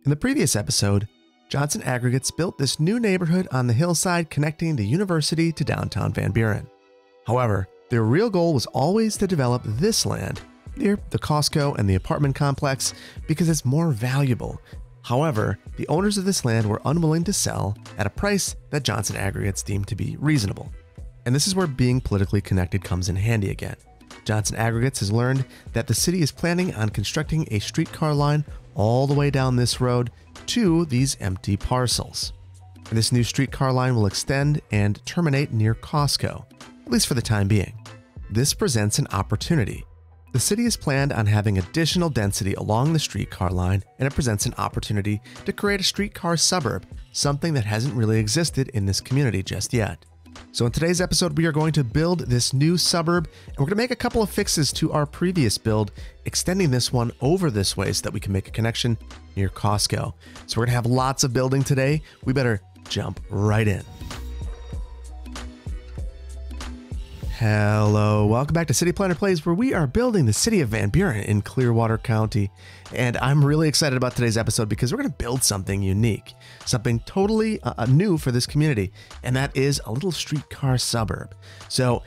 In the previous episode, Johnson Aggregates built this new neighborhood on the hillside connecting the university to downtown Van Buren. However, their real goal was always to develop this land near the Costco and the apartment complex because it's more valuable. However, the owners of this land were unwilling to sell at a price that Johnson Aggregates deemed to be reasonable. And this is where being politically connected comes in handy again. Johnson Aggregates has learned that the city is planning on constructing a streetcar line all the way down this road to these empty parcels. And this new streetcar line will extend and terminate near Costco, at least for the time being. This presents an opportunity. The city has planned on having additional density along the streetcar line, and it presents an opportunity to create a streetcar suburb, something that hasn't really existed in this community just yet. So in today's episode, we are going to build this new suburb, and we're going to make a couple of fixes to our previous build, extending this one over this way so that we can make a connection near Costco. So we're going to have lots of building today. We better jump right in. Hello, welcome back to City Planner Plays, where we are building the city of Van Buren in Clearwater County. And I'm really excited about today's episode because we're going to build something unique, something totally new for this community, and that is a little streetcar suburb. So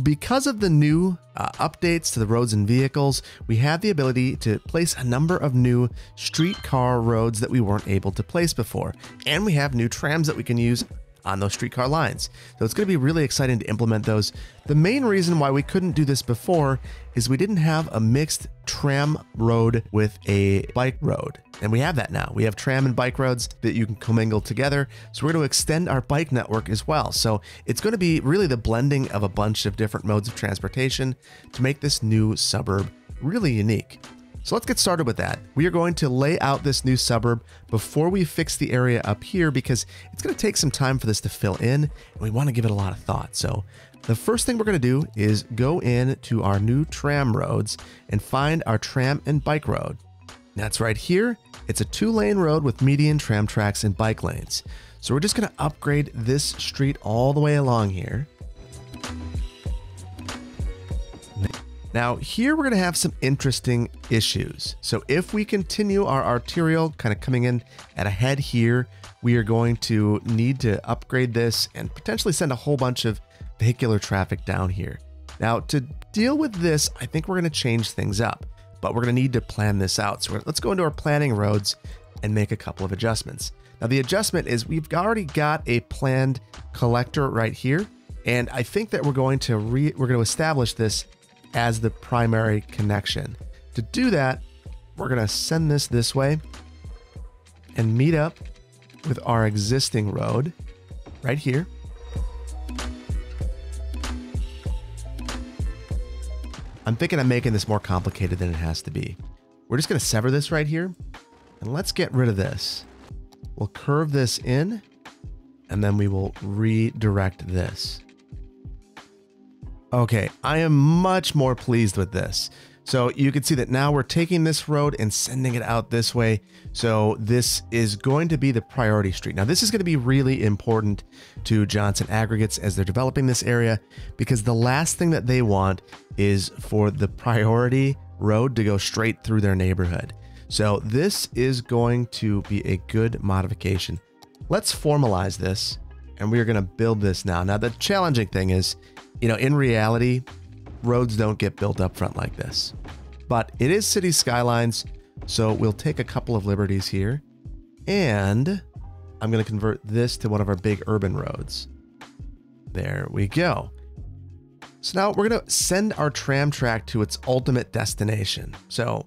because of the new updates to the roads and vehicles, we have the ability to place a number of new streetcar roads that we weren't able to place before. And we have new trams that we can use on those streetcar lines. So it's going to be really exciting to implement those. The main reason why we couldn't do this before is we didn't have a mixed tram road with a bike road. And we have that now. We have tram and bike roads that you can commingle together. So we're going to extend our bike network as well. So it's going to be really the blending of a bunch of different modes of transportation to make this new suburb really unique. So let's get started with that. We are going to lay out this new suburb before we fix the area up here because it's going to take some time for this to fill in, and we want to give it a lot of thought. So the first thing we're going to do is go in to our new tram roads and find our tram and bike road. That's right here. It's a 2-lane road with median tram tracks and bike lanes. So we're just going to upgrade this street all the way along here. Now here we're going to have some interesting issues. So if we continue our arterial kind of coming in at a head here, we are going to need to upgrade this and potentially send a whole bunch of vehicular traffic down here. Now to deal with this, I think we're going to change things up, but we're going to need to plan this out. So let's go into our planning roads and make a couple of adjustments. Now the adjustment is we've already got a planned collector right here. And I think that we're going to establish this as the primary connection. To do that, we're going to send this way and meet up with our existing road right here. I'm thinking I'm making this more complicated than it has to be. We're just going to sever this right here, and let's get rid of this. We'll curve this in, and then we will redirect this. Okay, I am much more pleased with this. So you can see that now we're taking this road and sending it out this way. So this is going to be the priority street. Now this is going to be really important to Johnson Aggregates as they're developing this area, because the last thing that they want is for the priority road to go straight through their neighborhood. So this is going to be a good modification. Let's formalize this, and we are going to build this now. Now the challenging thing is, you know, in reality, roads don't get built up front like this, but it is city skylines. So we'll take a couple of liberties here, and I'm going to convert this to one of our big urban roads. There we go. So now we're going to send our tram track to its ultimate destination. So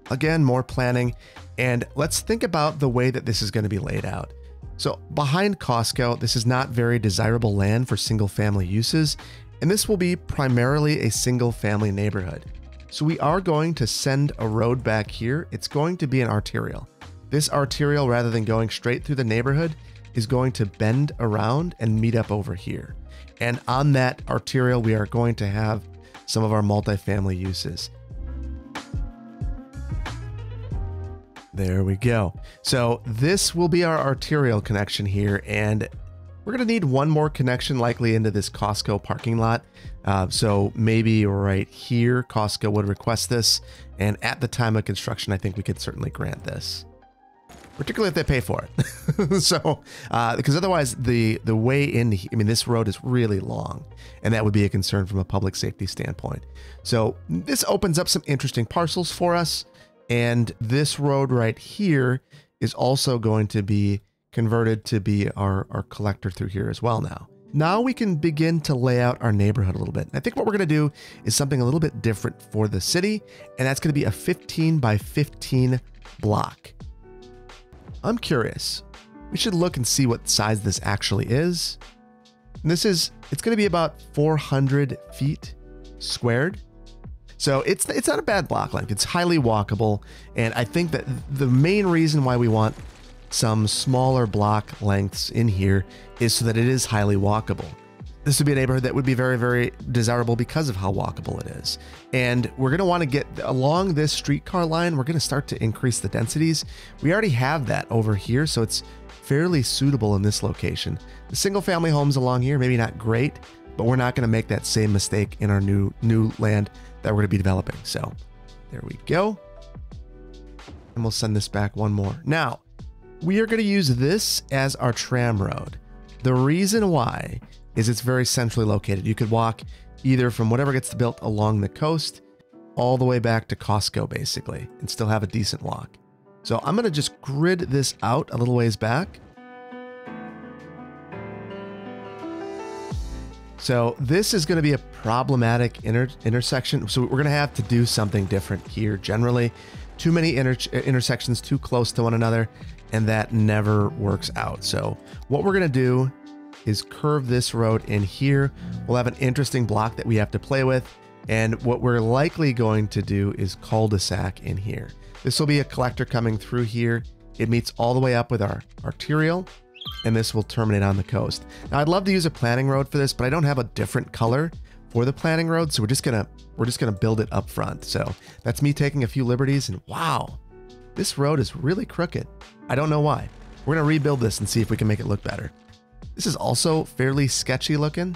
again, more planning, and let's think about the way that this is going to be laid out. So behind Costco, this is not very desirable land for single family uses, and this will be primarily a single family neighborhood. So we are going to send a road back here. It's going to be an arterial. This arterial, rather than going straight through the neighborhood, is going to bend around and meet up over here. And on that arterial, we are going to have some of our multifamily uses. There we go. So this will be our arterial connection here, and we're going to need one more connection likely into this Costco parking lot. So maybe right here, Costco would request this, and at the time of construction, I think we could certainly grant this. particularly if they pay for it. So, because otherwise the way in, I mean, this road is really long, and that would be a concern from a public safety standpoint. So this opens up some interesting parcels for us. And this road right here is also going to be converted to be our collector through here as well now. Now we can begin to lay out our neighborhood a little bit. And I think what we're going to do is something a little bit different for the city, and that's going to be a 15 by 15 block. I'm curious. We should look and see what size this actually is. And it's going to be about 400 feet squared. So it's not a bad block length. It's highly walkable. And I think that the main reason why we want some smaller block lengths in here is so that it is highly walkable. This would be a neighborhood that would be very, very desirable because of how walkable it is. And we're going to want to get along this streetcar line. We're going to start to increase the densities. We already have that over here, so it's fairly suitable in this location. The single family homes along here, maybe not great, but we're not going to make that same mistake in our new land that we're going to be developing. So there we go. And we'll send this back one more. Now, we are going to use this as our tram road. The reason why is it's very centrally located. You could walk either from whatever gets built along the coast all the way back to Costco, basically, and still have a decent walk. So I'm going to just grid this out a little ways back. So this is going to be a problematic intersection. So we're going to have to do something different here. Generally, too many intersections too close to one another, and that never works out. So what we're going to do is curve this road in here. We'll have an interesting block that we have to play with. And what we're likely going to do is cul-de-sac in here. This will be a collector coming through here. It meets all the way up with our arterial, and this will terminate on the coast. Now I'd love to use a planning road for this, but I don't have a different color for the planning road. So we're just gonna build it up front. So that's me taking a few liberties, and wow, this road is really crooked. I don't know why. We're gonna rebuild this and see if we can make it look better. This is also fairly sketchy looking.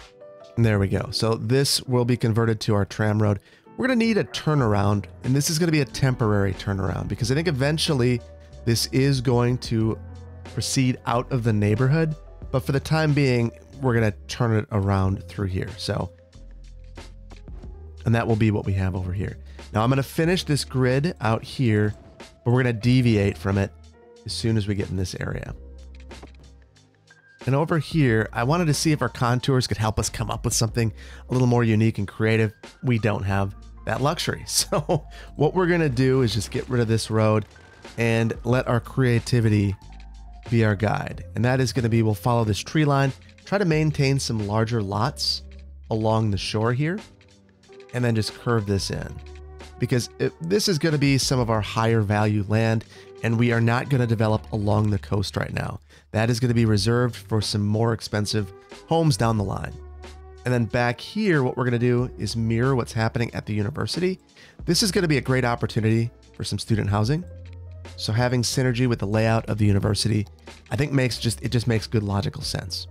And there we go. So this will be converted to our tram road. We're going to need a turnaround, and this is going to be a temporary turnaround because I think eventually this is going to proceed out of the neighborhood. But for the time being, we're going to turn it around through here. So, and that will be what we have over here. Now I'm going to finish this grid out here, but we're going to deviate from it as soon as we get in this area. And over here, I wanted to see if our contours could help us come up with something a little more unique and creative. We don't have that luxury. So what we're going to do is just get rid of this road and let our creativity be our guide. And that is going to be, we'll follow this tree line, try to maintain some larger lots along the shore here, and then just curve this in. Because this is going to be some of our higher value land, and we are not going to develop along the coast right now. That is going to be reserved for some more expensive homes down the line. And then back here, what we're going to do is mirror what's happening at the university. This is going to be a great opportunity for some student housing. So having synergy with the layout of the university, I think it just makes good logical sense.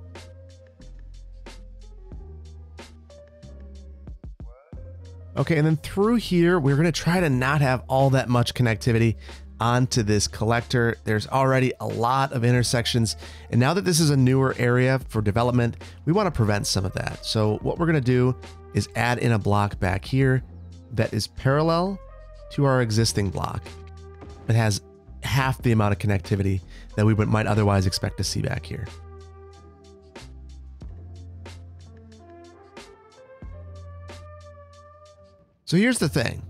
Okay, and then through here, we're going to try to not have all that much connectivity onto this collector. There's already a lot of intersections, and now that this is a newer area for development, we want to prevent some of that. So what we're going to do is add in a block back here that is parallel to our existing block. It has half the amount of connectivity that we might otherwise expect to see back here. So here's the thing.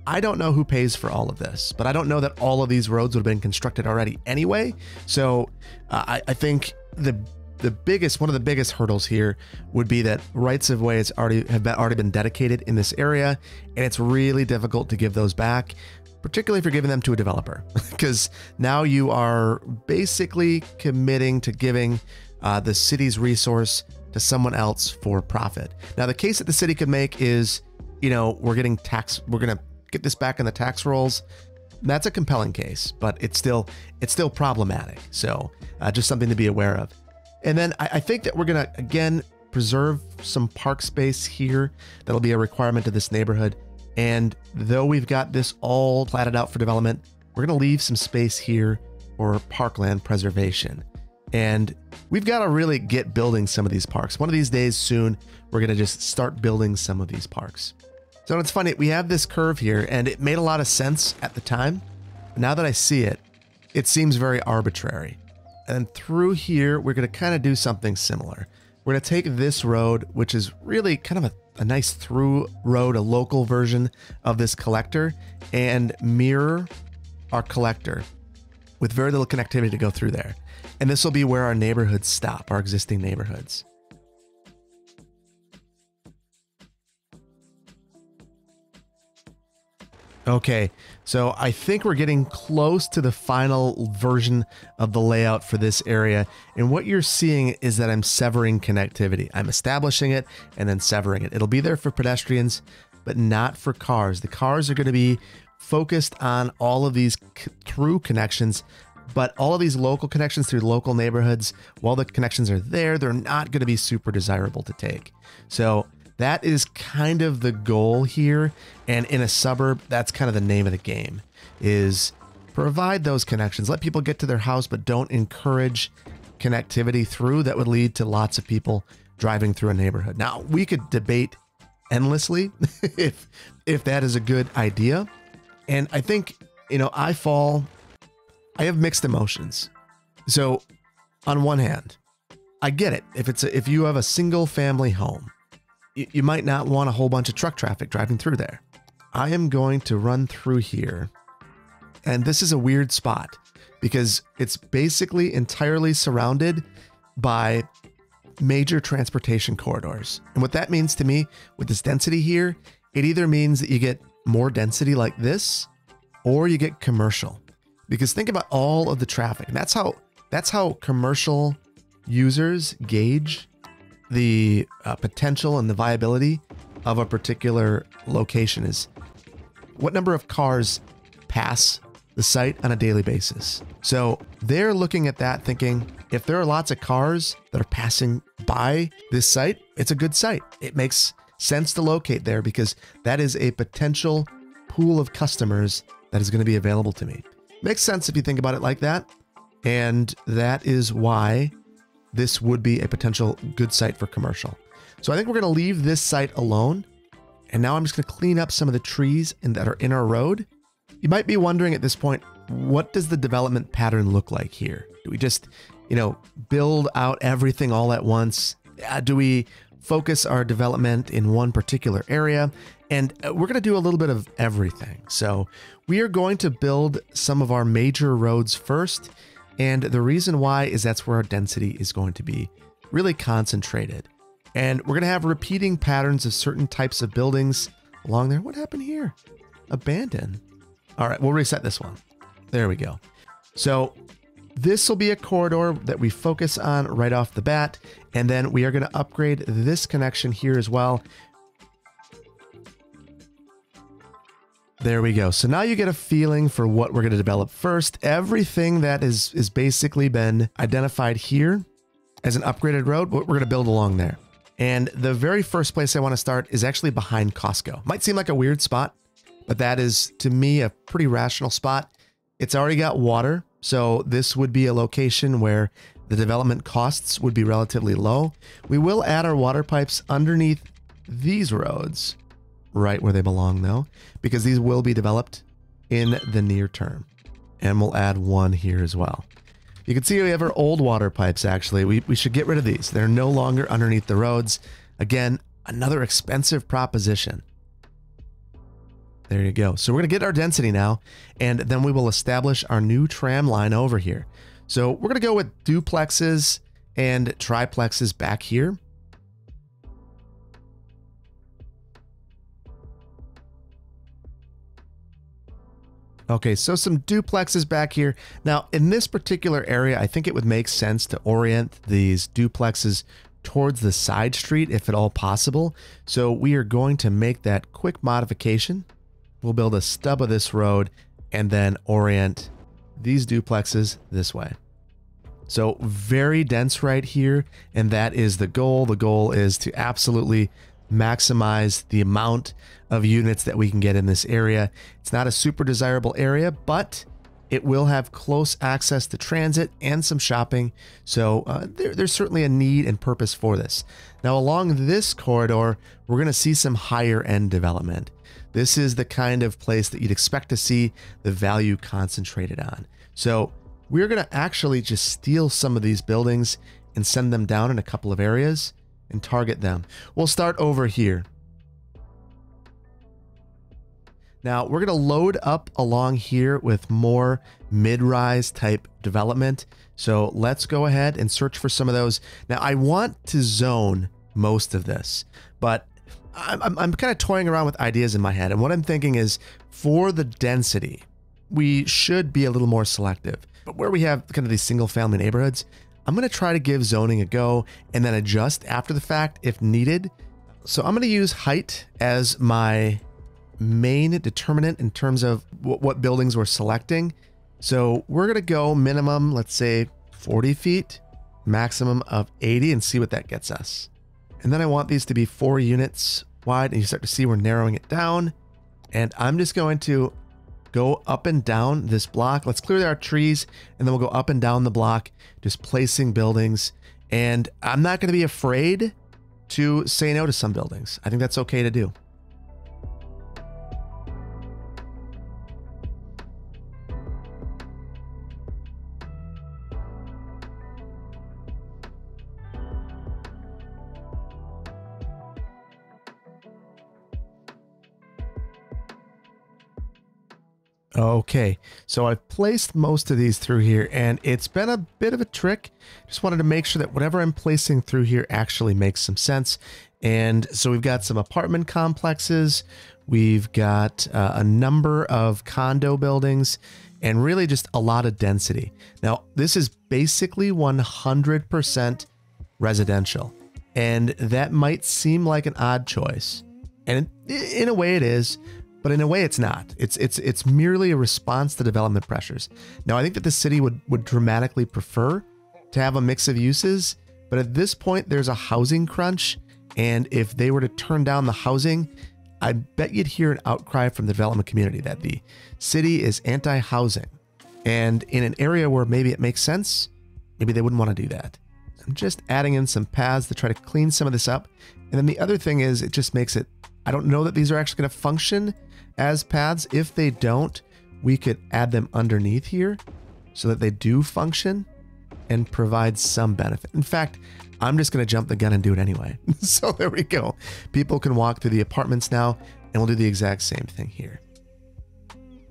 I don't know who pays for all of this, but I don't know that all of these roads would have been constructed already anyway. So I think one of the biggest hurdles here would be that rights of way have already been dedicated in this area, and it's really difficult to give those back, particularly if you're giving them to a developer, because now you are basically committing to giving the city's resource to someone else for profit. Now, the case that the city could make is, we're going to get this back in the tax rolls. That's a compelling case, but it's still problematic. So just something to be aware of. And then I think that we're going to, again, preserve some park space here. That'll be a requirement of this neighborhood. And though we've got this all platted out for development, we're going to leave some space here or parkland preservation. And we've got to really get building some of these parks. One of these days soon, we're going to just start building some of these parks. So it's funny, we have this curve here and it made a lot of sense at the time. Now that I see it, it seems very arbitrary. And through here, we're going to kind of do something similar. We're going to take this road, which is really kind of a nice through road, a local version of this collector, and mirror our collector with very little connectivity to go through there. And this will be where our neighborhoods stop, our existing neighborhoods. Okay, so I think we're getting close to the final version of the layout for this area. And what you're seeing is that I'm severing connectivity. I'm establishing it and then severing it. It'll be there for pedestrians, but not for cars. The cars are going to be focused on all of these through connections, but all of these local connections through local neighborhoods, while the connections are there, they're not going to be super desirable to take. So that is kind of the goal here. And in a suburb, that's kind of the name of the game, is provide those connections. Let people get to their house, but don't encourage connectivity through that would lead to lots of people driving through a neighborhood. Now, we could debate endlessly if that is a good idea. And I think, you know, I have mixed emotions. So on one hand, I get it. If you have a single family home, you might not want a whole bunch of truck traffic driving through there. I am going to run through here. And this is a weird spot because it's basically entirely surrounded by major transportation corridors. And what that means to me with this density here, it either means that you get more density like this or you get commercial. Because think about all of the traffic. And that's how commercial users gauge the potential and the viability of a particular location is what number of cars pass the site on a daily basis. So they're looking at that thinking, if there are lots of cars that are passing by this site, it's a good site. It makes sense to locate there because that is a potential pool of customers that is going to be available to me. Makes sense if you think about it like that. And that is why this would be a potential good site for commercial. So I think we're going to leave this site alone. And now I'm just going to clean up some of the trees that are in our road. You might be wondering at this point, what does the development pattern look like here? Do we just, build out everything all at once? Do we focus our development in one particular area? And we're going to do a little bit of everything. So we are going to build some of our major roads first. And the reason why is that's where our density is going to be really concentrated. And we're going to have repeating patterns of certain types of buildings along there. What happened here? Abandoned. All right, we'll reset this one. There we go. So this will be a corridor that we focus on right off the bat. And then we are going to upgrade this connection here as well. There we go. So now you get a feeling for what we're going to develop first. Everything that is basically been identified here as an upgraded road, we're going to build along there. And the very first place I want to start is actually behind Costco. Might seem like a weird spot, but that is, to me, a pretty rational spot. It's already got water, so this would be a location where the development costs would be relatively low. We will add our water pipes underneath these roads, right where they belong though, because these will be developed in the near term. And we'll add one here as well. You can see we have our old water pipes actually. We should get rid of these. They're no longer underneath the roads. Again, another expensive proposition. There you go. So we're going to get our density now, and then we will establish our new tram line over here. So we're going to go with duplexes and triplexes back here. Okay, so some duplexes back here. Now, in this particular area, I think it would make sense to orient these duplexes towards the side street if at all possible. So we are going to make that quick modification. We'll build a stub of this road and then orient these duplexes this way. So very dense right here, and that is the goal. The goal is to absolutely maximize the amount of units that we can get in this area. It's not a super desirable area, but It will have close access to transit and some shopping, so there's certainly a need and purpose for this. Now along this corridor, we're going to see some higher end development. This is the kind of place that you'd expect to see the value concentrated on. So we're going to actually just steal some of these buildings and send them down in a couple of areas and target them. We'll start over here. Now we're going to load up along here with more mid-rise type development. So let's go ahead and search for some of those. Now I want to zone most of this, but I'm kind of toying around with ideas in my head. And what I'm thinking is, for the density, we should be a little more selective. But where we have kind of these single family neighborhoods, I'm going to try to give zoning a go and then adjust after the fact if needed. So I'm going to use height as my main determinant in terms of what buildings we're selecting. So we're going to go minimum, let's say 40 feet, maximum of 80, and see what that gets us. And then I want these to be 4 units wide, and you start to see we're narrowing it down. And I'm just going to go up and down this block. Let's clear our trees, and then we'll go up and down the block, just placing buildings. And I'm not going to be afraid to say no to some buildings. I think that's okay to do. Okay, so I've placed most of these through here, and it's been a bit of a trick. Just wanted to make sure that whatever I'm placing through here actually makes some sense. And so we've got some apartment complexes, we've got a number of condo buildings, and really just a lot of density. Now, this is basically 100% residential, and that might seem like an odd choice. And in a way it is, but in a way it's not. It's merely a response to development pressures. Now, I think that the city would dramatically prefer to have a mix of uses, but at this point there's a housing crunch, and if they were to turn down the housing, I bet you'd hear an outcry from the development community that the city is anti-housing. And in an area where maybe it makes sense, maybe they wouldn't want to do that. I'm just adding in some paths to try to clean some of this up. And then the other thing is, it just makes it, I don't know that these are actually going to function as paths. If they don't, we could add them underneath here so that they do function and provide some benefit. In fact, I'm just going to jump the gun and do it anyway. So there we go. People can walk through the apartments now, and we'll do the exact same thing here.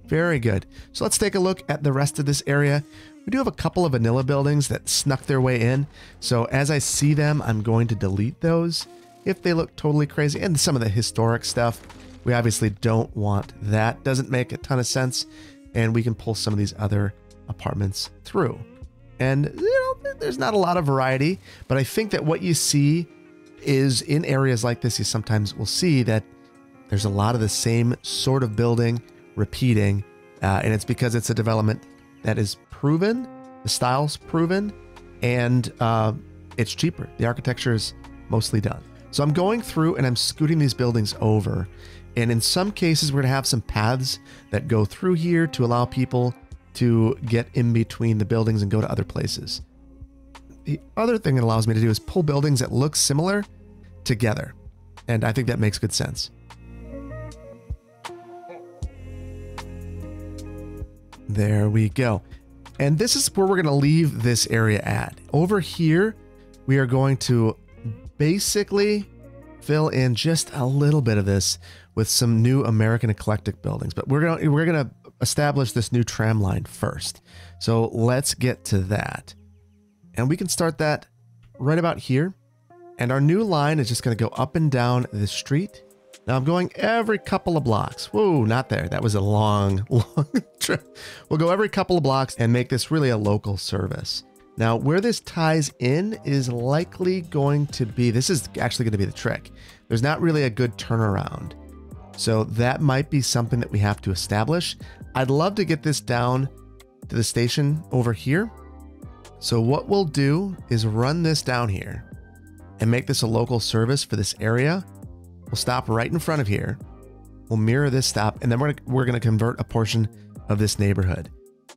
Very good. So let's take a look at the rest of this area. We do have a couple of vanilla buildings that snuck their way in. So as I see them, I'm going to delete those if they look totally crazy. And some of the historic stuff, we obviously don't want that. Doesn't make a ton of sense. And we can pull some of these other apartments through. And you know, there's not a lot of variety, but I think that what you see is in areas like this, you sometimes will see that there's a lot of the same sort of building repeating. And it's because it's a development that is proven, the style's proven, and it's cheaper. The architecture is mostly done. So I'm going through and I'm scooting these buildings over. And in some cases, we're going to have some paths that go through here to allow people to get in between the buildings and go to other places. The other thing it allows me to do is pull buildings that look similar together. And I think that makes good sense. There we go. And this is where we're going to leave this area at. Over here, we are going to basically fill in just a little bit of this with some new American Eclectic buildings. But we're going to establish this new tram line first. So let's get to that. And we can start that right about here. And our new line is just going to go up and down the street. Now I'm going every couple of blocks. Whoa, not there. That was a long trip. We'll go every couple of blocks and make this really a local service. Now where this ties in is likely going to be, this is actually going to be the trick. There's not really a good turnaround. So that might be something that we have to establish. I'd love to get this down to the station over here. So what we'll do is run this down here and make this a local service for this area. We'll stop right in front of here. We'll mirror this stop, and then we're going to convert a portion of this neighborhood.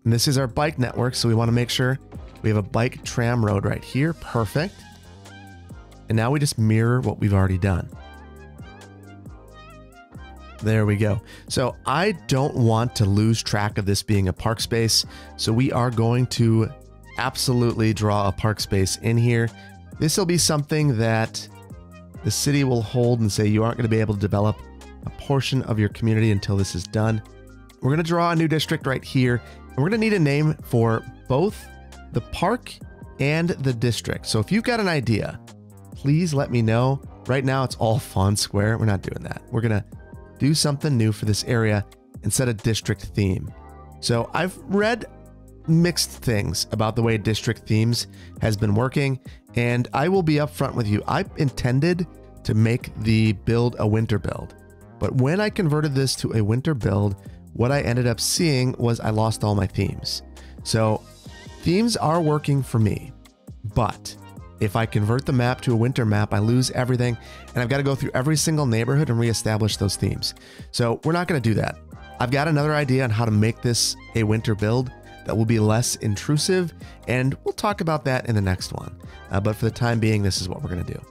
And this is our bike network, so we want to make sure we have a bike tram road right here. Perfect. And now we just mirror what we've already done. There we go. So I don't want to lose track of this being a park space, so we are going to absolutely draw a park space in here. This will be something that the city will hold and say you aren't going to be able to develop a portion of your community until this is done. We're going to draw a new district right here, and we're going to need a name for both the park and the district. So if you've got an idea, please let me know. Right now it's all Fawn Square. We're not doing that. We're going to do something new for this area and set a district theme. So I've read mixed things about the way district themes has been working, and I will be upfront with you. I intended to make the build a winter build, but when I converted this to a winter build, what I ended up seeing was I lost all my themes. So themes are working for me, but if I convert the map to a winter map, I lose everything, and I've got to go through every single neighborhood and reestablish those themes. So we're not going to do that. I've got another idea on how to make this a winter build that will be less intrusive, and we'll talk about that in the next one. But for the time being, this is what we're going to do.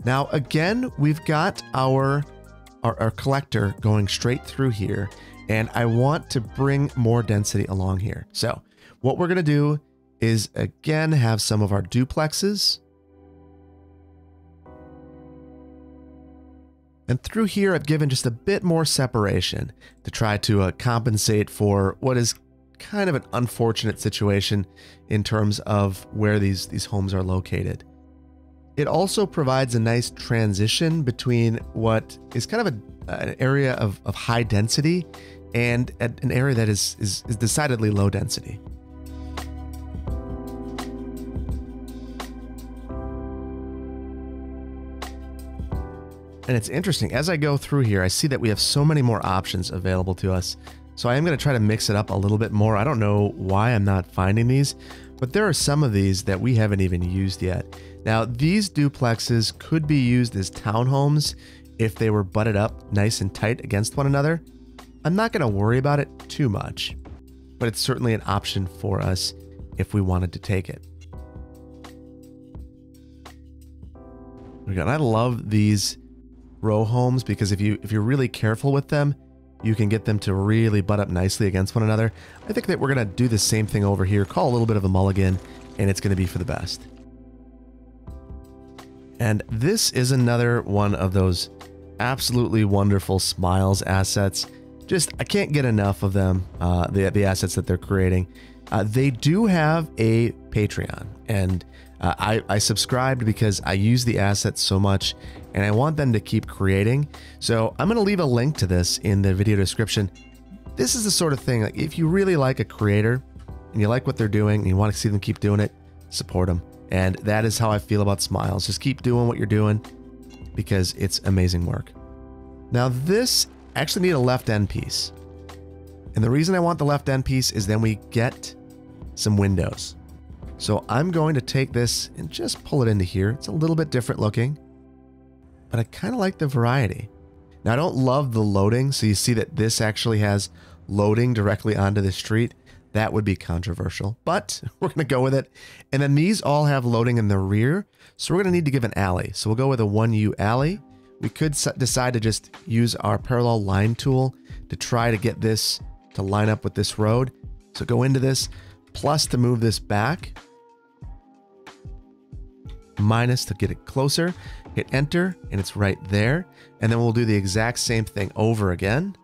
Now, again, we've got our collector going straight through here, and I want to bring more density along here. So what we're going to do is again have some of our duplexes. And through here, I've given just a bit more separation to try to compensate for what is kind of an unfortunate situation in terms of where these homes are located. It also provides a nice transition between what is kind of an area of high density and an area that is decidedly low density. And it's interesting, as I go through here, I see that we have so many more options available to us. So I am going to try to mix it up a little bit more. I don't know why I'm not finding these, but there are some of these that we haven't even used yet. Now, these duplexes could be used as townhomes if they were butted up nice and tight against one another. I'm not going to worry about it too much, but it's certainly an option for us if we wanted to take it. And I love these row homes because if you're really careful with them, you can get them to really butt up nicely against one another. I think that we're going to do the same thing over here, call a little bit of a mulligan, and it's going to be for the best. And this is another one of those absolutely wonderful Smiles assets. Just, I can't get enough of them, the assets that they're creating. They do have a Patreon, and I subscribed because I use the assets so much and I want them to keep creating. So I'm going to leave a link to this in the video description. This is the sort of thing, like if you really like a creator and you like what they're doing and you want to see them keep doing it, support them. And that is how I feel about Smiles. Just keep doing what you're doing because it's amazing work. Now this actually need a left end piece. And the reason I want the left end piece is then we get some windows. So I'm going to take this and just pull it into here. It's a little bit different looking, but I kind of like the variety. Now I don't love the loading. So you see that this actually has loading directly onto the street. That would be controversial, but we're going to go with it. And then these all have loading in the rear. So we're going to need to give an alley. So we'll go with a 1U alley. We could decide to just use our parallel line tool to try to get this to line up with this road. So go into this, plus to move this back, minus to get it closer, hit enter, and it's right there. And then we'll do the exact same thing over again.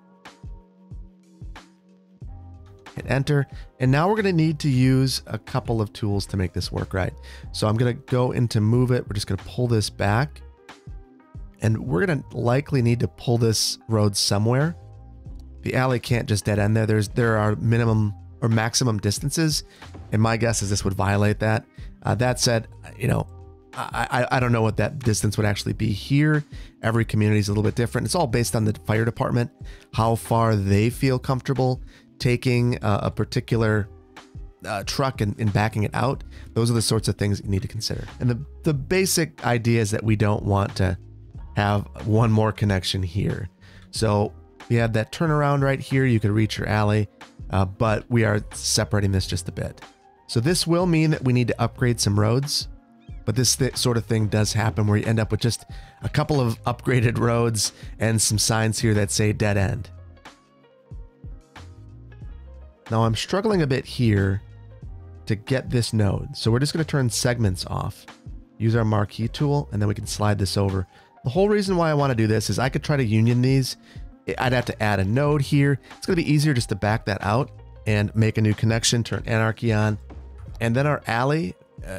Hit enter, and now we're going to need to use a couple of tools to make this work right. So I'm going to go into move it. We're just going to pull this back, and we're going to likely need to pull this road somewhere. The alley can't just dead end there. There are minimum or maximum distances, and my guess is this would violate that. That said, you know, I don't know what that distance would actually be here. Every community is a little bit different. It's all based on the fire department, how far they feel comfortable taking a particular truck and backing it out. Those are the sorts of things you need to consider. And the basic idea is that we don't want to have one more connection here. So we have that turnaround right here. You could reach your alley. but we are separating this just a bit. So this will mean that we need to upgrade some roads, but this sort of thing does happen where you end up with just a couple of upgraded roads and some signs here that say dead end. Now I'm struggling a bit here to get this node. So we're just going to turn segments off, use our marquee tool, and then we can slide this over. The whole reason why I want to do this is I could try to union these. I'd have to add a node here. It's going to be easier just to back that out and make a new connection, turn anarchy on. And then our alley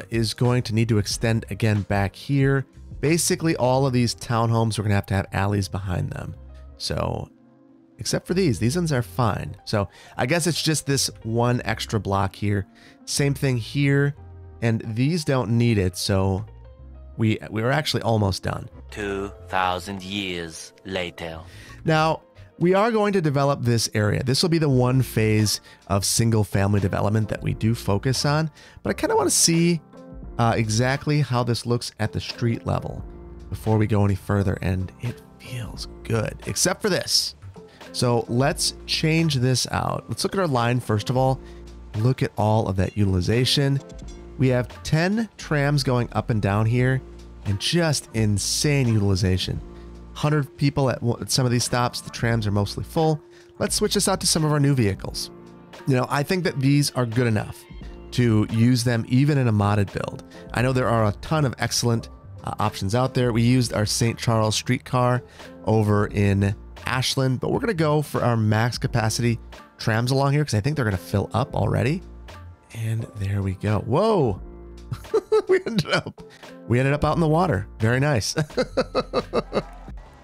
is going to need to extend again back here. Basically all of these townhomes, we're going to have alleys behind them. So except for these ones are fine. So I guess it's just this one extra block here. Same thing here. And these don't need it. So we were actually almost done. 2,000 years later. Now, we are going to develop this area. This will be the one phase of single family development that we do focus on. But I kind of want to see exactly how this looks at the street level before we go any further. And it feels good, except for this. So let's change this out. Let's look at our line first of all. Look at all of that utilization. We have 10 trams going up and down here and just insane utilization. 100 people at some of these stops. The trams are mostly full. Let's switch this out to some of our new vehicles. You know, I think that these are good enough to use them even in a modded build. I know there are a ton of excellent options out there. We used our St. Charles streetcar over in Ashland, but we're going to go for our max capacity trams along here because I think they're going to fill up already. And there we go. Whoa. we ended up out in the water. Very nice.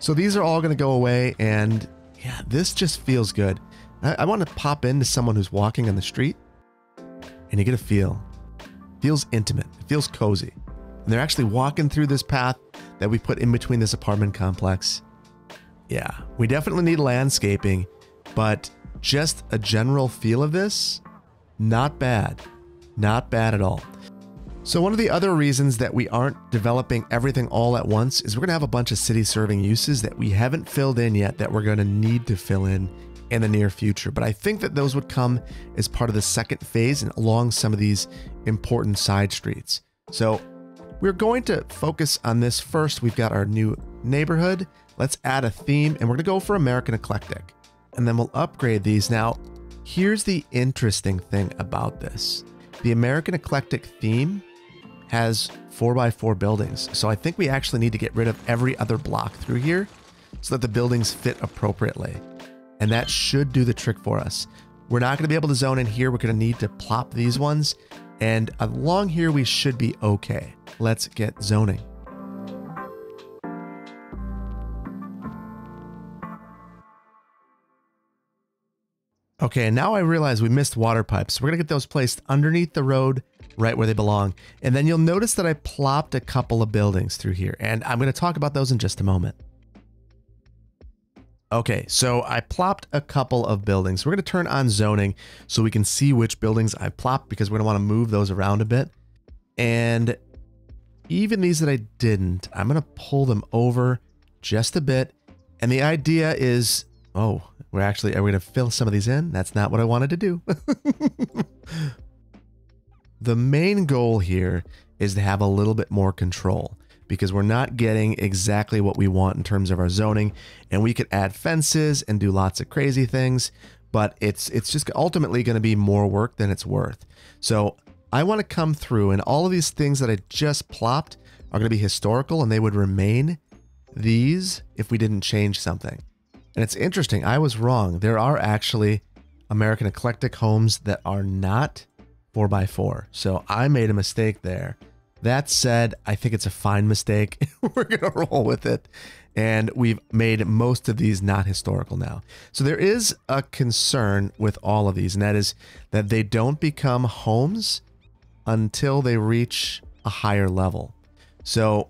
So these are all going to go away, and yeah, this just feels good. I want to pop into someone who's walking on the street, and you get a feel. It feels intimate. It feels cozy. And they're actually walking through this path that we put in between this apartment complex. Yeah, we definitely need landscaping, but just a general feel of this, not bad. Not bad at all. So one of the other reasons that we aren't developing everything all at once is we're going to have a bunch of city serving uses that we haven't filled in yet that we're going to need to fill in the near future. But I think that those would come as part of the second phase and along some of these important side streets. So we're going to focus on this first. We've got our new neighborhood. Let's add a theme, and we're going to go for American Eclectic. And then we'll upgrade these. Now, here's the interesting thing about this. The American Eclectic theme has 4x4 buildings. So I think we actually need to get rid of every other block through here so that the buildings fit appropriately. And that should do the trick for us. We're not going to be able to zone in here. We're going to need to plop these ones. And along here, we should be okay. Let's get zoning. Okay, and now I realize we missed water pipes. We're going to get those placed underneath the road, right where they belong. And then you'll notice that I plopped a couple of buildings through here, and I'm going to talk about those in just a moment. Okay, so I plopped a couple of buildings. We're going to turn on zoning so we can see which buildings I plopped because we're going to want to move those around a bit. And even these that I didn't, I'm going to pull them over just a bit. And the idea is, oh, are we going to fill some of these in? That's not what I wanted to do. The main goal here is to have a little bit more control because we're not getting exactly what we want in terms of our zoning, and we could add fences and do lots of crazy things, but it's just ultimately going to be more work than it's worth. So I want to come through, and all of these things that I just plopped are going to be historical, and they would remain these if we didn't change something. And it's interesting, I was wrong. There are actually American Eclectic homes that are not 4x4. So I made a mistake there. That said, I think it's a fine mistake. We're going to roll with it. And we've made most of these not historical now. So there is a concern with all of these, and that is that they don't become homes until they reach a higher level. So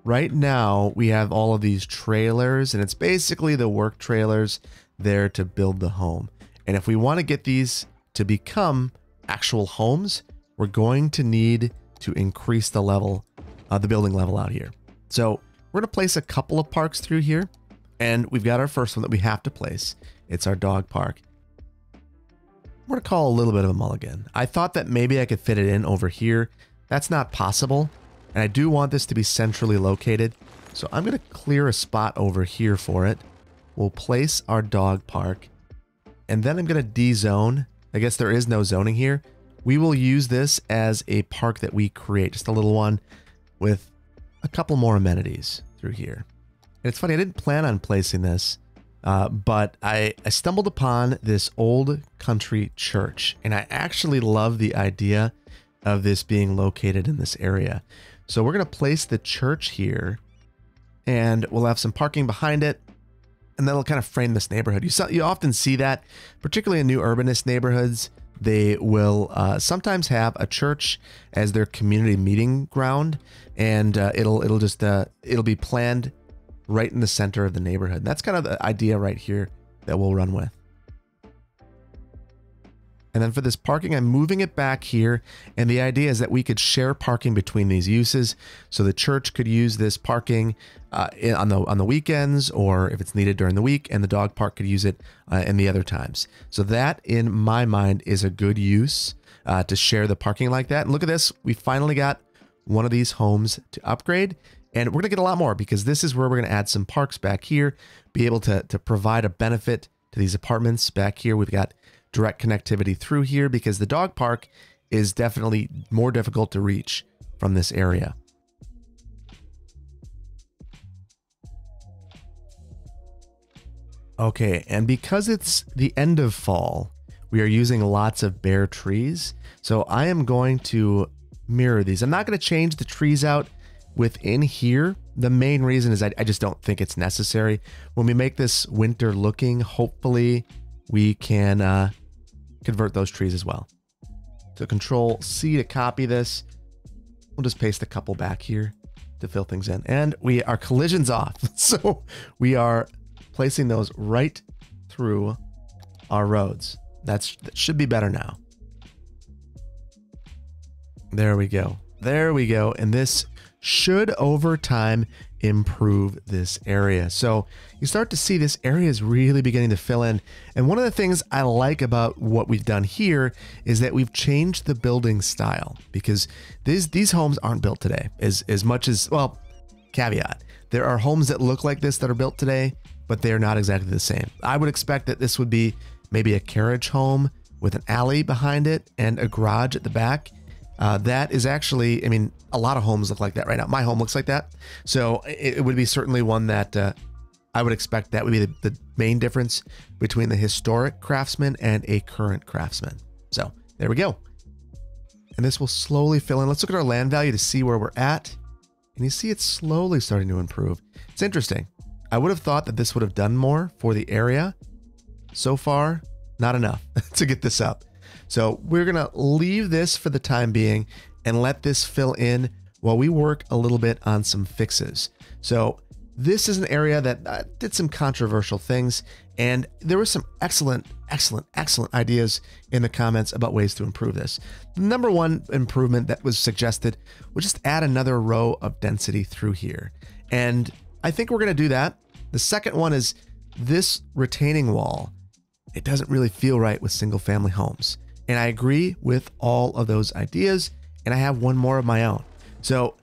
right now we have all of these trailers, and it's basically the work trailers there to build the home. And if we want to get these to become actual homes, we're going to need to increase the level, the building level out here. So we're going to place a couple of parks through here, and we've got our first one that we have to place. It's our dog park. we're going to call a little bit of a mulligan. I thought that maybe I could fit it in over here. That's not possible. And I do want this to be centrally located. So I'm going to clear a spot over here for it. We'll place our dog park. And then I'm going to de-zone. I guess there is no zoning here. We will use this as a park that we create. Just a little one with a couple more amenities through here. And it's funny, I didn't plan on placing this, but I stumbled upon this old country church. And I actually love the idea of this being located in this area. So we're going to place the church here. And we'll have some parking behind it. And that'll kind of frame this neighborhood. You often see that, particularly in new urbanist neighborhoods. They will sometimes have a church as their community meeting ground, and it'll be planned right in the center of the neighborhood. That's kind of the idea right here that we'll run with. And then for this parking, I'm moving it back here. And the idea is that we could share parking between these uses. So the church could use this parking on the weekends, or if it's needed during the week, and the dog park could use it in the other times. So that, in my mind, is a good use to share the parking like that. And look at this. We finally got one of these homes to upgrade. And we're going to get a lot more, because this is where we're going to add some parks back here, be able to provide a benefit to these apartments back here. We've got direct connectivity through here, because the dog park is definitely more difficult to reach from this area. Okay, and because it's the end of fall, we are using lots of bare trees. So I am going to mirror these. I'm not going to change the trees out within here. The main reason is I just don't think it's necessary. When we make this winter looking, hopefully we can convert those trees as well. So Control C to copy this. We'll just paste a couple back here to fill things in. And our collision's off. So we are placing those right through our roads. That should be better now. There we go. There we go. And this should over time improve this area. So you start to see this area is really beginning to fill in. And one of the things I like about what we've done here is that we've changed the building style, because these homes aren't built today as much as, well, caveat. There are homes that look like this that are built today, but they're not exactly the same. I would expect that this would be maybe a carriage home with an alley behind it and a garage at the back. That is actually, I mean, a lot of homes look like that right now. My home looks like that. So it would be certainly one that I would expect that would be the main difference between the historic craftsman and a current craftsman. So there we go. And this will slowly fill in. Let's look at our land value to see where we're at. And you see it's slowly starting to improve. It's interesting. I would have thought that this would have done more for the area. So far, not enough to get this up. So we're going to leave this for the time being and let this fill in while we work a little bit on some fixes. So this is an area that did some controversial things, and there were some excellent ideas in the comments about ways to improve this. The number one improvement that was suggested was just add another row of density through here. And I think we're going to do that. The second one is this retaining wall. It doesn't really feel right with single family homes. And I agree with all of those ideas. And I have one more of my own. So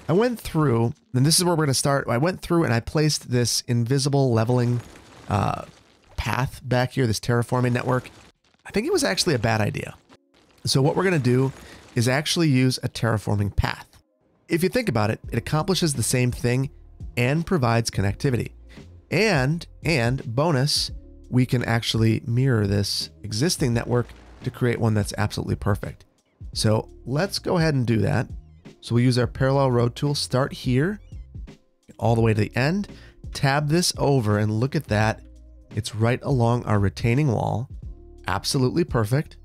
I went through, and this is where we're going to start. I went through and I placed this invisible leveling path back here, this terraforming network. I think it was actually a bad idea. So what we're going to do is actually use a terraforming path. If you think about it, it accomplishes the same thing and provides connectivity. And bonus, we can actually mirror this existing network to create one that's absolutely perfect. So let's go ahead and do that. So we use our parallel road tool, start here, all the way to the end, tab this over, and look at that. It's right along our retaining wall. Absolutely perfect.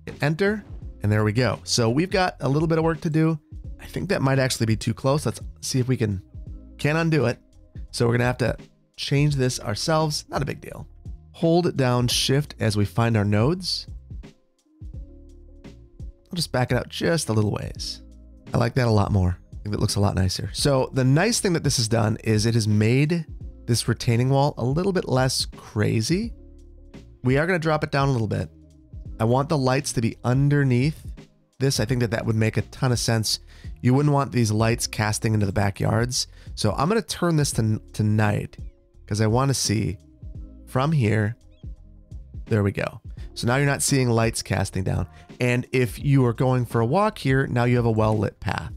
Hit enter, and there we go. So we've got a little bit of work to do. I think that might actually be too close. Let's see if we can undo it. So we're gonna have to change this ourselves. Not a big deal. Hold down Shift as we find our nodes. I'll just back it out just a little ways. I like that a lot more. I think it looks a lot nicer. So the nice thing that this has done is it has made this retaining wall a little bit less crazy. We are going to drop it down a little bit. I want the lights to be underneath this. I think that that would make a ton of sense. You wouldn't want these lights casting into the backyards. So I'm going to turn this to night because I want to see from here. There we go. So now you're not seeing lights casting down. And if you are going for a walk here, now you have a well-lit path.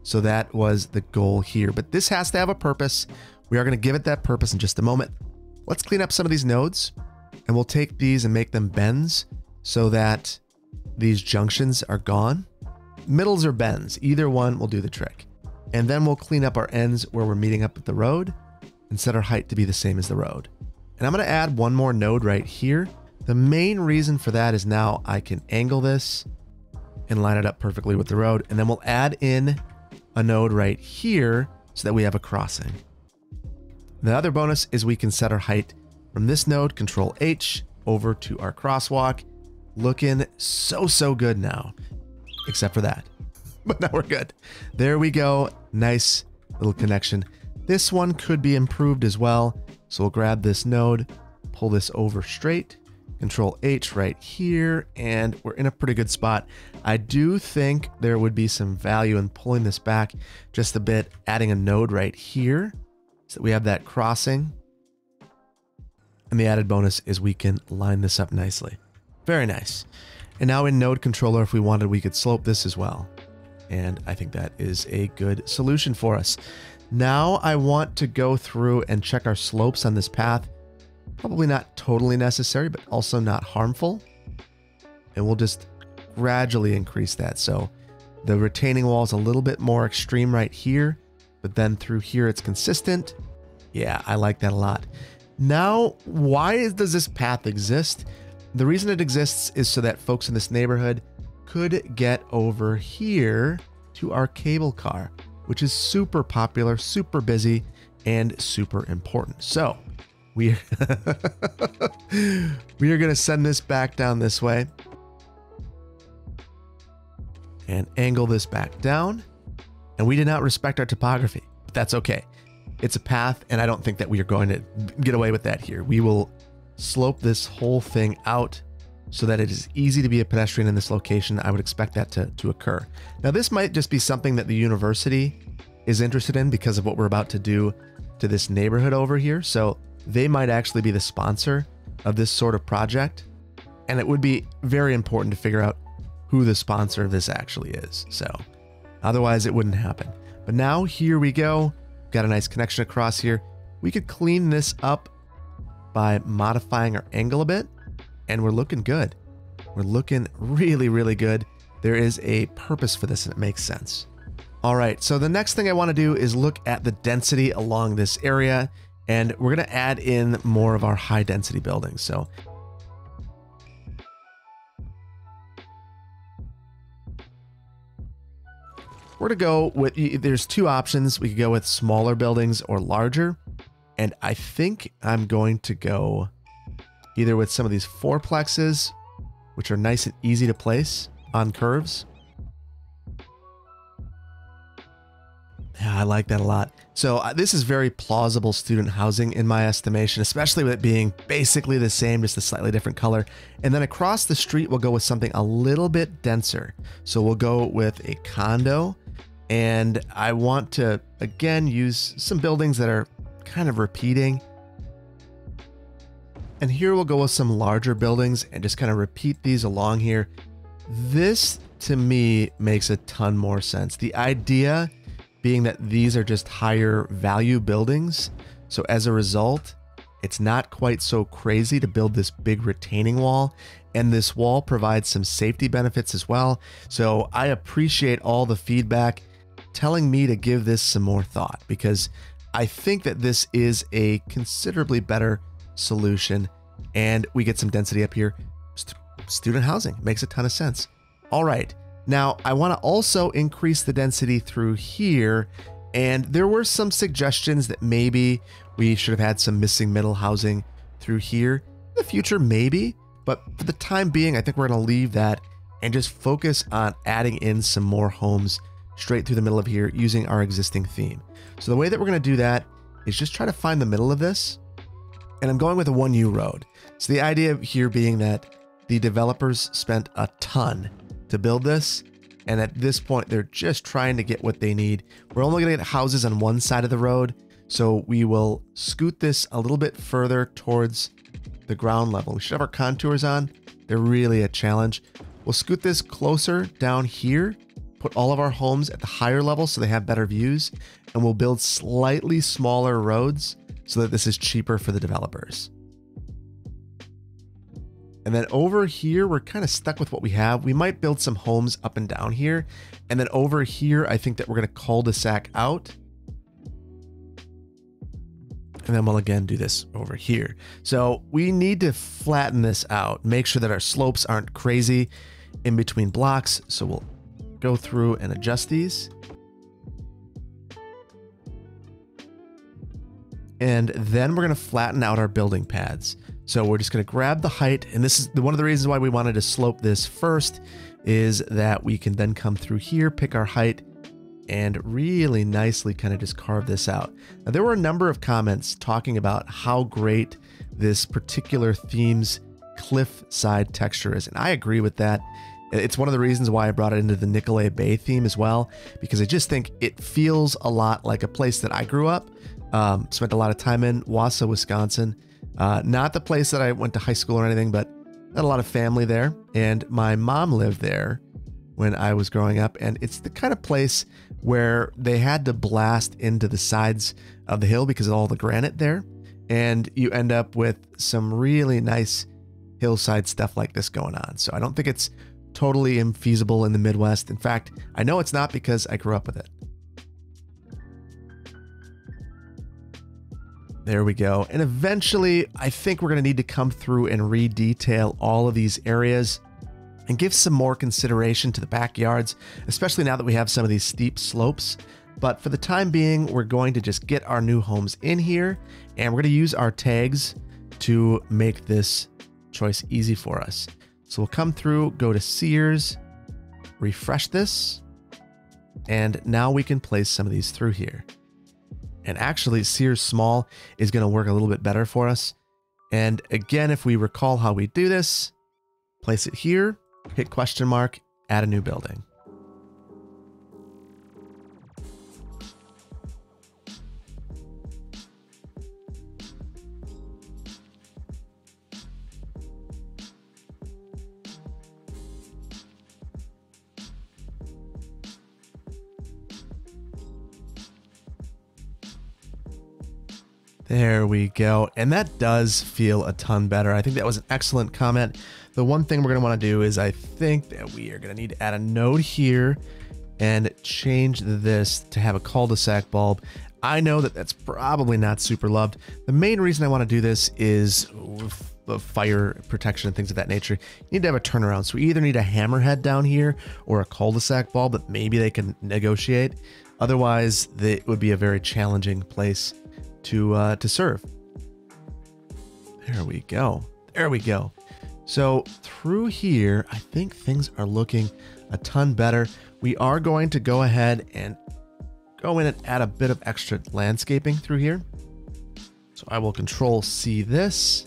So that was the goal here. But this has to have a purpose. We are going to give it that purpose in just a moment. Let's clean up some of these nodes. And we'll take these and make them bends so that these junctions are gone. Middles or bends, either one will do the trick. And then we'll clean up our ends where we're meeting up with the road and set our height to be the same as the road. And I'm going to add one more node right here. The main reason for that is now I can angle this and line it up perfectly with the road. And then we'll add in a node right here so that we have a crossing. The other bonus is we can set our height from this node, Control H, over to our crosswalk. Looking so good now, except for that. But now we're good. There we go. Nice little connection. This one could be improved as well. So we'll grab this node, pull this over straight, Control H right here, and we're in a pretty good spot. I do think there would be some value in pulling this back just a bit, adding a node right here so that we have that crossing. And the added bonus is we can line this up nicely. Very nice. And now in node controller, if we wanted, we could slope this as well. And I think that is a good solution for us. Now I want to go through and check our slopes on this path. Probably not totally necessary, but also not harmful. And we'll just gradually increase that. So the retaining wall is a little bit more extreme right here, but then through here it's consistent. Yeah, I like that a lot. Now, why does this path exist? The reason it exists is so that folks in this neighborhood could get over here to our cable car, which is super popular, super busy, and super important. So we are going to send this back down this way and angle this back down. And we did not respect our topography, but that's okay. It's a path, and I don't think that we are going to get away with that here. We will slope this whole thing out so that it is easy to be a pedestrian in this location. I would expect that to occur. Now, this might just be something that the university is interested in because of what we're about to do to this neighborhood over here. So they might actually be the sponsor of this sort of project. And it would be very important to figure out who the sponsor of this actually is. So otherwise it wouldn't happen. But now here we go. Got a nice connection across here. We could clean this up by modifying our angle a bit, and we're looking good. We're looking really good. There is a purpose for this, and it makes sense. All right, so the next thing I want to do is look at the density along this area, and we're going to add in more of our high density buildings. So we're going to go with, there's two options. We could go with smaller buildings or larger. And I think I'm going to go either with some of these fourplexes, which are nice and easy to place on curves. Yeah, I like that a lot. So this is very plausible student housing in my estimation, especially with it being basically the same, just a slightly different color. And then across the street, we'll go with something a little bit denser. So we'll go with a condo. And I want to, again, use some buildings that are kind of repeating. And here we'll go with some larger buildings and just kind of repeat these along here. This to me makes a ton more sense. The idea being that these are just higher value buildings. So as a result, it's not quite so crazy to build this big retaining wall. And this wall provides some safety benefits as well. So I appreciate all the feedback telling me to give this some more thought, because I think that this is a considerably better solution, and we get some density up here. Student housing makes a ton of sense. All right, now I want to also increase the density through here, and there were some suggestions that maybe we should have had some missing middle housing through here. In the future, maybe, but for the time being, I think we're going to leave that and just focus on adding in some more homes straight through the middle of here using our existing theme. So the way that we're going to do that is just try to find the middle of this. And I'm going with a 1U road. So the idea here being that the developers spent a ton to build this. And at this point, they're just trying to get what they need. We're only going to get houses on one side of the road. So we will scoot this a little bit further towards the ground level. We should have our contours on. They're really a challenge. We'll scoot this closer down here, put all of our homes at the higher level so they have better views, and we'll build slightly smaller roads so that this is cheaper for the developers. And then over here, we're kind of stuck with what we have. We might build some homes up and down here. And then over here, I think that we're going to cul-de-sac out. And then we'll again do this over here. So we need to flatten this out, make sure that our slopes aren't crazy in between blocks. So we'll go through and adjust these. And then we're going to flatten out our building pads. So we're just going to grab the height. And this is one of the reasons why we wanted to slope this first, is that we can then come through here, pick our height, and really nicely kind of just carve this out. Now, there were a number of comments talking about how great this particular theme's cliffside texture is. And I agree with that. It's one of the reasons why I brought it into the Nicolet Bay theme as well, because I just think it feels a lot like a place that I grew up, spent a lot of time in, Wausau, Wisconsin. Not the place that I went to high school or anything, but I had a lot of family there. And my mom lived there when I was growing up. And it's the kind of place where they had to blast into the sides of the hill because of all the granite there. And you end up with some really nice hillside stuff like this going on. So I don't think it's totally infeasible in the Midwest. In fact, I know it's not because I grew up with it. There we go. And eventually, I think we're going to need to come through and redetail all of these areas and give some more consideration to the backyards, especially now that we have some of these steep slopes. But for the time being, we're going to just get our new homes in here, and we're going to use our tags to make this choice easy for us. So we'll come through, go to Sears, refresh this, and now we can place some of these through here. And actually, Sears Small is going to work a little bit better for us. And again, if we recall how we do this, place it here, hit question mark, add a new building. There we go. And that does feel a ton better. I think that was an excellent comment. The one thing we're going to want to do is I think that we are going to need to add a node here and change this to have a cul-de-sac bulb. I know that that's probably not super loved. The main reason I want to do this is the fire protection and things of that nature. You need to have a turnaround. So we either need a hammerhead down here or a cul-de-sac bulb, but maybe they can negotiate. Otherwise, it would be a very challenging place to serve. There we go. There we go. So through here, I think things are looking a ton better. We are going to go ahead and go in and add a bit of extra landscaping through here. So I will Control C this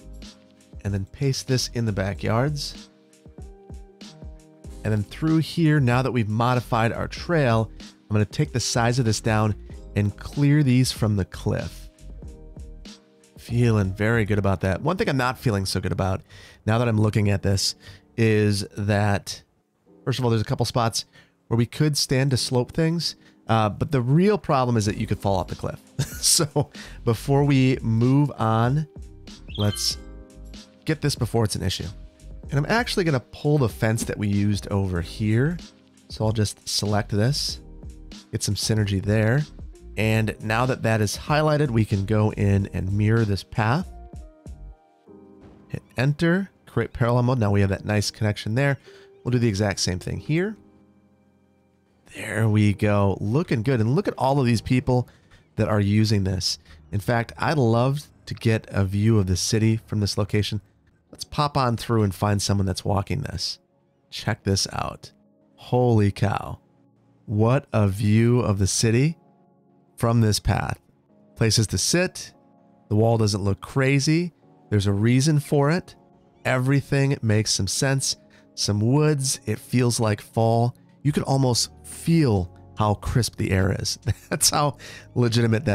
and then paste this in the backyards. And then through here, now that we've modified our trail, I'm going to take the size of this down and clear these from the cliff. Feeling very good about that. One thing I'm not feeling so good about now that I'm looking at this is that, first of all, there's a couple spots where we could stand to slope things, but the real problem is that you could fall off the cliff. So before we move on, let's get this before it's an issue. And I'm actually going to pull the fence that we used over here. So I'll just select this, get some synergy there. And now that that is highlighted, we can go in and mirror this path. Hit enter, create parallel mode. Now we have that nice connection there. We'll do the exact same thing here. There we go. Looking good. And look at all of these people that are using this. In fact, I'd love to get a view of the city from this location. Let's pop on through and find someone that's walking this. Check this out. Holy cow. What a view of the city from this path. Places to sit. The wall doesn't look crazy. There's a reason for it. Everything makes some sense. Some woods, it feels like fall. You can almost feel how crisp the air is. That's how legitimate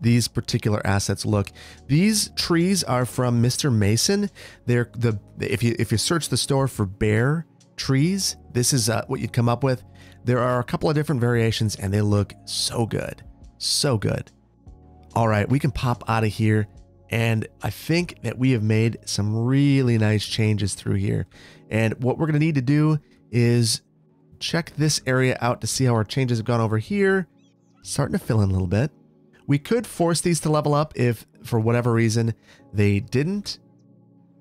these particular assets look. These trees are from Mr. Mason. They're if you search the store for bear trees, this is what you'd come up with. There are a couple of different variations and they look so good. So good. All right, we can pop out of here. And I think that we have made some really nice changes through here. And what we're going to need to do is check this area out to see how our changes have gone over here. Starting to fill in a little bit. We could force these to level up if, for whatever reason, they didn't.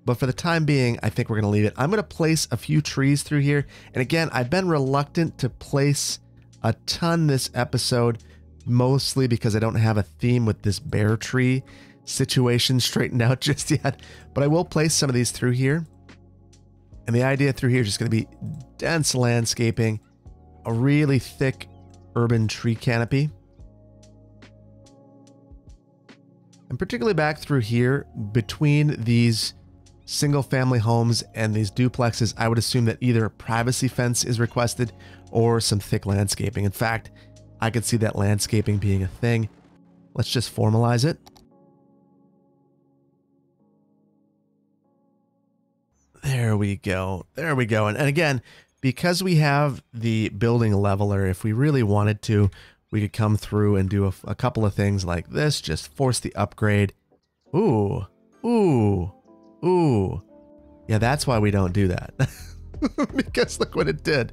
But for the time being, I think we're going to leave it. I'm going to place a few trees through here. And again, I've been reluctant to place a ton this episode, mostly because I don't have a theme with this bear tree situation straightened out just yet. But I will place some of these through here. And the idea through here is just going to be dense landscaping, a really thick urban tree canopy. And particularly back through here, between these single family homes and these duplexes, I would assume that either a privacy fence is requested or some thick landscaping. In fact, I could see that landscaping being a thing. Let's just formalize it. There we go. There we go. And again, because we have the building leveler, if we really wanted to, we could come through and do a couple of things like this. Just force the upgrade. Ooh. Ooh. Ooh. Yeah, that's why we don't do that. Because look what it did.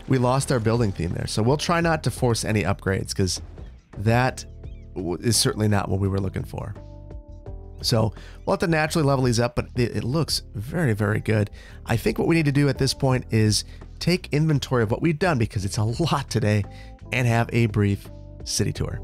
We lost our building theme there. So we'll try not to force any upgrades because that is certainly not what we were looking for. So we'll have to naturally level these up, but it looks very, very good. I think what we need to do at this point is take inventory of what we've done, because it's a lot today, and have a brief city tour.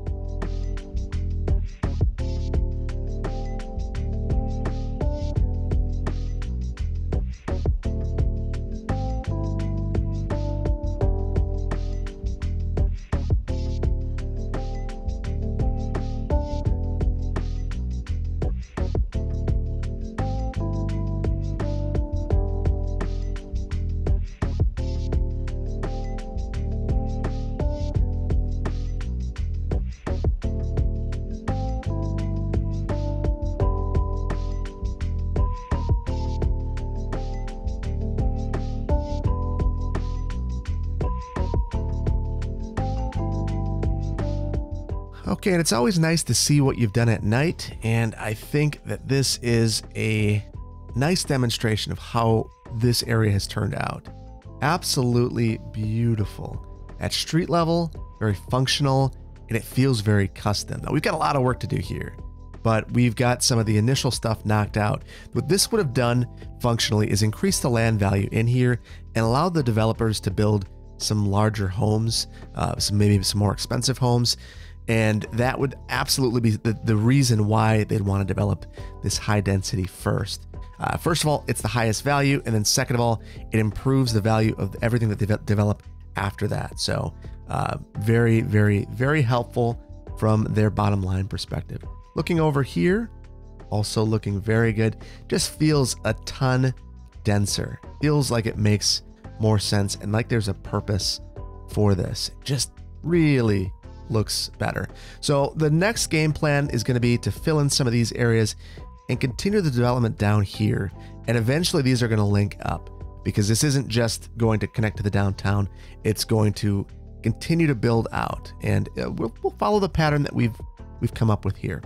Okay, and it's always nice to see what you've done at night, and I think that this is a nice demonstration of how this area has turned out. Absolutely beautiful. At street level, very functional, and it feels very custom. Now, we've got a lot of work to do here, but we've got some of the initial stuff knocked out. What this would have done functionally is increase the land value in here and allow the developers to build some larger homes, maybe some more expensive homes. And that would absolutely be the reason why they'd want to develop this high density first. First of all, it's the highest value. And then second of all, it improves the value of everything that they develop after that. So very, very, very helpful from their bottom line perspective. Looking over here, also looking very good. Just feels a ton denser. Feels like it makes more sense and like there's a purpose for this. Just really looks better. So the next game plan is going to be to fill in some of these areas and continue the development down here. And eventually these are going to link up, because this isn't just going to connect to the downtown. It's going to continue to build out, and we'll follow the pattern that we've come up with here.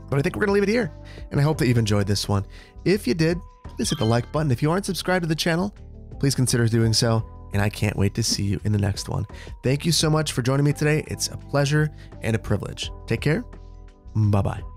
But I think we're going to leave it here. And I hope that you've enjoyed this one. If you did, please hit the like button. If you aren't subscribed to the channel, please consider doing so. And I can't wait to see you in the next one. Thank you so much for joining me today. It's a pleasure and a privilege. Take care. Bye-bye.